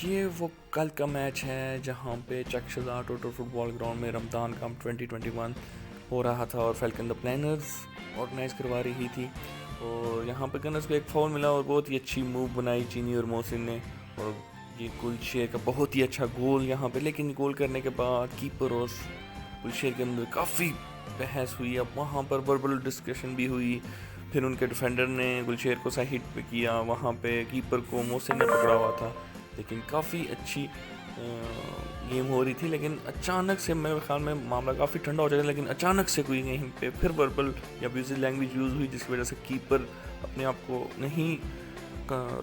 یہ وہ کل کا میچ ہے جہاں پہ چک شزا ٹوٹل فٹ بال گراؤنڈ میں رمضان کپ 2021 ہو رہا تھا اور فیلکن دا پلینرز آرگنائز کروا رہی تھی. اور یہاں پہ گنرز کو ایک فاؤل ملا اور بہت ہی اچھی موو بنائی چینی اور محسن نے, اور یہ گلشیر کا بہت ہی اچھا گول یہاں پہ. لیکن گول کرنے کے بعد کیپر اور گلشیر کے اندر کافی بحث ہوئی. اب وہاں پر وربل ڈسکشن بھی ہوئی. پھر ان کے ڈیفینڈر نے گلشیر کو صحیح ہٹ پہ کیا, وہاں پہ کیپر کو محسن نے پکڑا ہوا تھا. لیکن کافی اچھی گیم ہو رہی تھی. لیکن اچانک سے میرے خیال میں معاملہ کافی ٹھنڈا ہو جائے گا, لیکن اچانک سے کوئی کہیں پہ پھر وربل یا ابیوزو لینگویج یوز ہوئی, جس کی وجہ سے کیپر اپنے آپ کو نہیں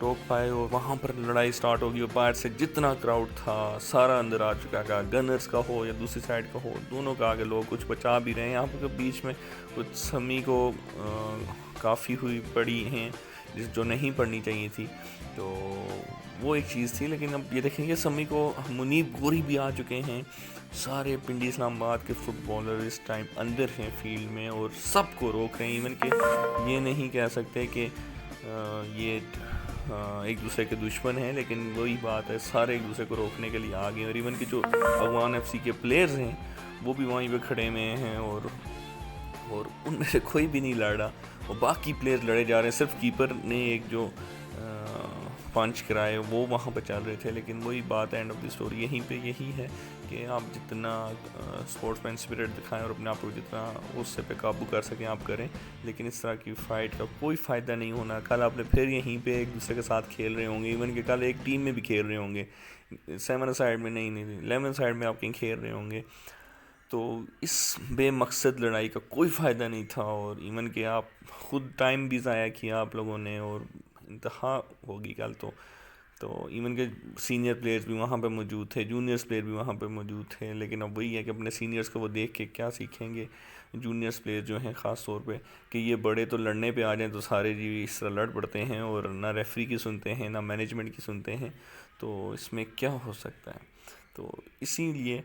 روک پائے اور وہاں پر لڑائی سٹارٹ ہوگی. اور باہر سے جتنا کراؤڈ تھا سارا اندر آ چکا تھا, گنرز کا ہو یا دوسری سائڈ کا ہو, دونوں کا آگے لوگ کچھ بچا بھی رہے ہیں. یہاں پہ بیچ میں کچھ سمی کو کافی ہوئی پڑی ہیں جو نہیں پڑھنی چاہیے تھی, تو وہ ایک چیز تھی. لیکن اب یہ دیکھیں گے سمی کو منیب گوری بھی آ چکے ہیں. سارے پنڈی اسلام آباد کے فٹ بالر اس ٹائم اندر ہیں فیلڈ میں اور سب کو روک رہے ہیں. ایون کہ یہ نہیں کہہ سکتے کہ یہ ایک دوسرے کے دشمن ہیں, لیکن وہی بات ہے سارے ایک دوسرے کو روکنے کے لیے آ گئے. اور ایون کہ جو افغان ایف سی کے پلیئرز ہیں وہ بھی وہیں پہ کھڑے ہوئے ہیں, اور ان میں سے کوئی بھی نہیں لڑ رہا, اور باقی پلیئر لڑے جا رہے ہیں. صرف کیپر نے ایک جو پنچ کرائے وہ وہاں پہ چل رہے تھے. لیکن وہی بات اینڈ آف دی اسٹوری یہیں پہ یہی ہے کہ آپ جتنا اسپورٹس مین اسپرٹ دکھائیں اور اپنے آپ کو جتنا غصے پہ قابو کر سکیں آپ کریں, لیکن اس طرح کی فائٹ کا کوئی فائدہ نہیں ہونا. کل آپ نے پھر یہیں پہ ایک دوسرے کے ساتھ کھیل رہے ہوں گے, ایون کہ کل ایک ٹیم میں بھی کھیل رہے ہوں گے, 7 سائڈ میں نہیں 11 سائڈ میں آپ کہیں کھیل رہے ہوں گے. تو اس بے مقصد لڑائی کا کوئی فائدہ نہیں تھا. اور ایون کہ آپ خود ٹائم بھی ضائع کیا آپ لوگوں نے, اور انتہا ہوگی کل تو ایون کہ سینئر پلیئرز بھی وہاں پہ موجود تھے, جونیئرس پلیئر بھی وہاں پہ موجود تھے. لیکن اب وہی ہے کہ اپنے سینئرس کو وہ دیکھ کے کیا سیکھیں گے جونیئرس پلیئر جو ہیں, خاص طور پہ کہ یہ بڑے تو لڑنے پہ آ جائیں تو سارے جی اس طرح لڑ پڑتے ہیں, اور نہ ریفری کی سنتے ہیں نہ مینجمنٹ کی سنتے ہیں. تو اس میں کیا ہو سکتا ہے؟ تو اسی لیے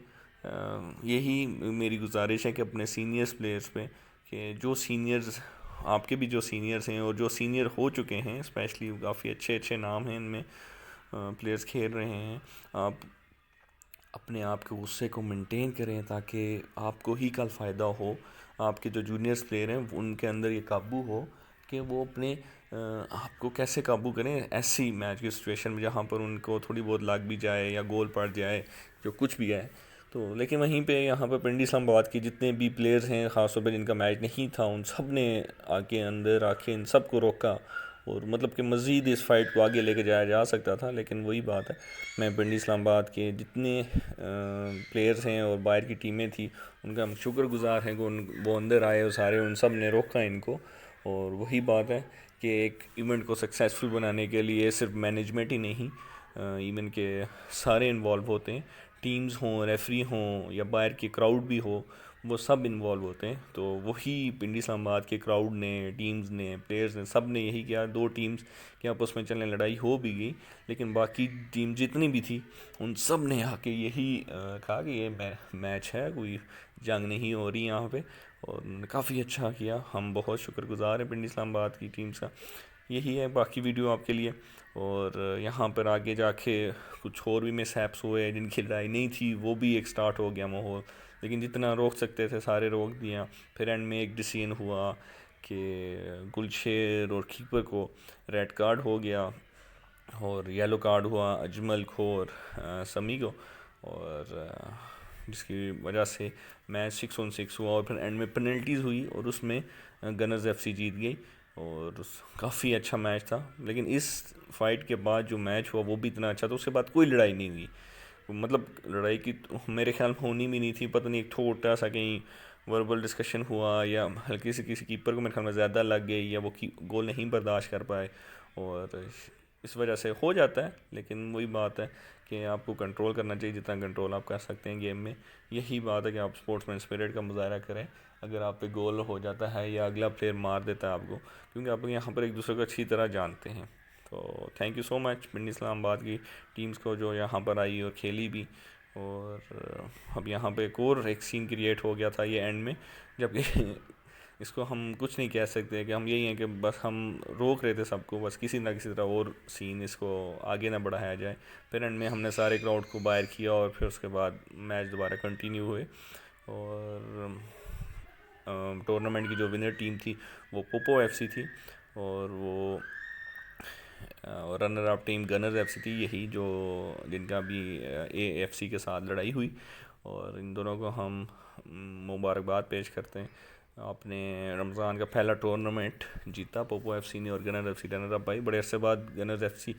یہی میری گزارش ہے کہ اپنے سینئرس پلیئرز پہ, کہ جو سینئرز آپ کے بھی جو سینئرز ہیں اور جو سینئر ہو چکے ہیں, اسپیشلی کافی اچھے نام ہیں ان میں پلیئرز کھیل رہے ہیں, آپ اپنے آپ کے غصے کو مینٹین کریں تاکہ آپ کو ہی کل فائدہ ہو. آپ کے جو جونیئرز پلیئر ہیں ان کے اندر یہ قابو ہو کہ وہ اپنے آپ کو کیسے قابو کریں ایسی میچ کی سچویشن میں جہاں پر ان کو تھوڑی بہت لگ بھی جائے یا گول پڑ جائے, جو کچھ بھی ہے. تو لیکن وہیں پہ یہاں پہ پنڈی اسلام آباد کی جتنے بھی پلیئرز ہیں, خاص طور پہ جن کا میچ نہیں تھا, ان سب نے آ کے اندر آ کے ان سب کو روکا, اور مطلب کہ مزید اس فائٹ کو آگے لے کے جایا جا سکتا تھا. لیکن وہی بات ہے, میں پنڈی اسلام آباد کے جتنے پلیئرز ہیں اور باہر کی ٹیمیں تھیں ان کا ہم شکر گزار ہیں کہ وہ اندر آئے اور سارے ان سب نے روکا ان کو. اور وہی بات ہے کہ ایک ایونٹ کو سکسیزفل بنانے کے لیے صرف مینجمنٹ ہی نہیں, ایون کہ سارے انوالو ہوتے ہیں, ٹیمز ہوں, ریفری ہوں, یا باہر کی کراؤڈ بھی ہو, وہ سب انوالو ہوتے ہیں. تو وہی پنڈی اسلام آباد کے کراؤڈ نے, ٹیمز نے, پلیئرز نے, سب نے یہی کیا. 2 ٹیمز کے آپس میں چلنے لڑائی ہو بھی گئی, لیکن باقی ٹیم جتنی بھی تھی ان سب نے آ کے یہی کہا کہ یہ میچ ہے, کوئی جنگ نہیں ہو رہی یہاں پہ, اور کافی اچھا کیا. ہم بہت شکر گزار ہیں پنڈی اسلام آباد کی ٹیمز کا. یہی ہے باقی ویڈیو آپ کے لیے. اور یہاں پر آگے جا کے کچھ اور بھی مس ہیپس ہوئے جن کی لڑائی نہیں تھی, وہ بھی ایک سٹارٹ ہو گیا ماحول, لیکن جتنا روک سکتے تھے سارے روک دیا. پھر اینڈ میں ایک ڈیسیژن ہوا کہ گلشیر اور کیپر کو ریڈ کارڈ ہو گیا, اور یلو کارڈ ہوا اجمل کو اور سمی کو, اور جس کی وجہ سے میچ 6-on-6 ہوا. اور پھر اینڈ میں پینلٹیز ہوئی اور اس میں گنرز ایف سی جیت گئی, اور کافی اچھا میچ تھا. لیکن اس فائٹ کے بعد جو میچ ہوا وہ بھی اتنا اچھا تھا, اس کے بعد کوئی لڑائی نہیں ہوئی. مطلب لڑائی کی میرے خیال میں ہونی بھی نہیں تھی. پتہ نہیں ایک چھوٹا سا کہیں وربل ڈسکشن ہوا, یا ہلکی سے کسی کیپر کو میرے خیال میں زیادہ لگ گئی, یا وہ گول نہیں برداشت کر پائے, اور اس وجہ سے ہو جاتا ہے. لیکن وہی بات ہے کہ آپ کو کنٹرول کرنا چاہیے جتنا کنٹرول آپ کر سکتے ہیں گیم میں. یہی بات ہے کہ آپ اسپورٹس مین اسپرٹ کا مظاہرہ کریں اگر آپ پہ گول ہو جاتا ہے یا اگلا پلیئر مار دیتا ہے آپ کو, کیونکہ آپ یہاں پر ایک دوسرے کو اچھی طرح جانتے ہیں. تو تھینک یو سو مچ پنڈی اسلام آباد کی ٹیمز کو جو یہاں پر آئی اور کھیلی بھی. اور اب یہاں پہ ایک سین کریٹ ہو گیا تھا یہ اینڈ میں, جب کہ اس کو ہم کچھ نہیں کہہ سکتے کہ ہم یہی ہیں کہ بس ہم روک رہے تھے سب کو، بس کسی نہ کسی طرح اور سین اس کو آگے نہ بڑھایا جائے. پھر اینڈ میں ہم نے سارے کراؤڈ کو باہر کیا اور پھر اس کے بعد میچ دوبارہ کنٹینیو ہوئے. اور ٹورنامنٹ کی جو ونر ٹیم تھی وہ پوپو ایف سی تھی، اور وہ runner up team Gunners F C تھی، یہی جو جن کا بھی اے ایف سی کے ساتھ لڑائی ہوئی. اور ان دونوں کو ہم مبارکباد پیش کرتے ہیں. اپنے رمضان کا پہلا ٹورنامنٹ جیتا پوپو ایف سی نے، اور Gunner F C runner up آئی. بڑے عرصے بعد گنرز ایف سی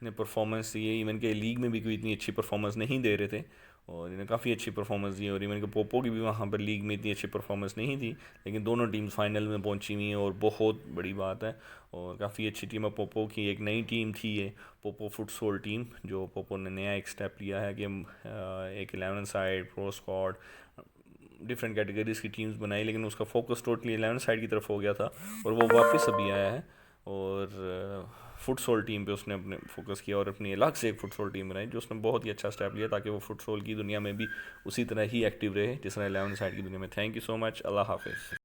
نے پرفارمنس دی ہے، ایون کہ لیگ میں بھی کوئی اتنی اچھی پرفارمنس نہیں دے رہے تھے، اور انہیں کافی اچھی پرفارمنس دی ہے. اور ایون کہ پوپو کی بھی وہاں پر لیگ میں اتنی اچھی پرفارمنس نہیں تھی، لیکن دونوں ٹیمز فائنل میں پہنچی ہوئی ہیں، اور بہت بڑی بات ہے. اور کافی اچھی ٹیم ہے پوپو کی. ایک نئی ٹیم تھی یہ پوپو فٹ سول ٹیم، جو پوپو نے نیا ایک سٹیپ لیا ہے کہ ایک 11 سائڈ پرو اسکواڈ ڈفرینٹ کیٹیگریز کی ٹیمز بنائی، لیکن اس کا فوکس ٹوٹلی 11 سائڈ کی طرف ہو گیا تھا، اور وہ واپس ابھی آیا ہے. اور فٹ سول ٹیم پہ اس نے اپنے فوکس کیا، اور اپنی الگ سے ایک فٹ سول ٹیم بنائی، جو اس نے بہت ہی اچھا اسٹیپ لیا تاکہ وہ فٹ سول کی دنیا میں بھی اسی طرح ہی ایکٹیو رہے جس طرح 11 سائڈ کی دنیا میں. تھینک یو سو مچ. اللہ حافظ.